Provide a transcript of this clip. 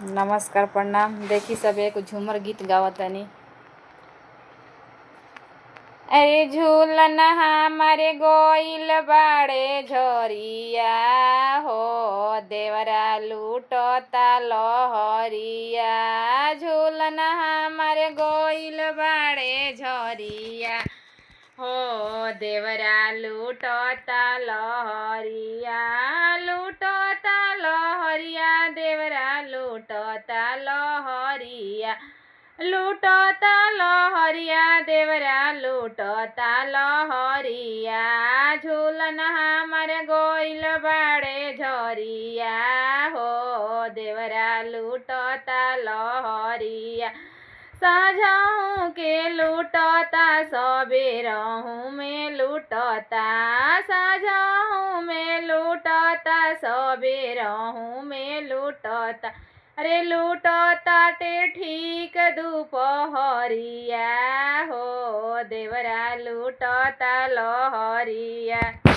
नमस्कार प्रणाम। देखी सब एक झूमर गीत गावतनी। अरे झूलन हमारे गोइल बाड़े झरिया हो, देवरा लूटता लहरिया। झूलन हमारे गोइल बाड़े झरिया हो, देवरा लूटता लहरिया। लूटता लहरिया, देवरा लूटता लहरिया। लूटता लहरिया, देवरा लूटता लहरिया। झूलन हमार गोइल बाड़े झरिया हो, देवरा लूटता लहरिया। साझहूँ के लूटता, सबेरहूँ में लूटता। साझहूँ में लूटता, सबेरहूँ में लूटता। अरे लूटता टे ठीक दुपहरिया हो, देवरा लूटता लहरिया।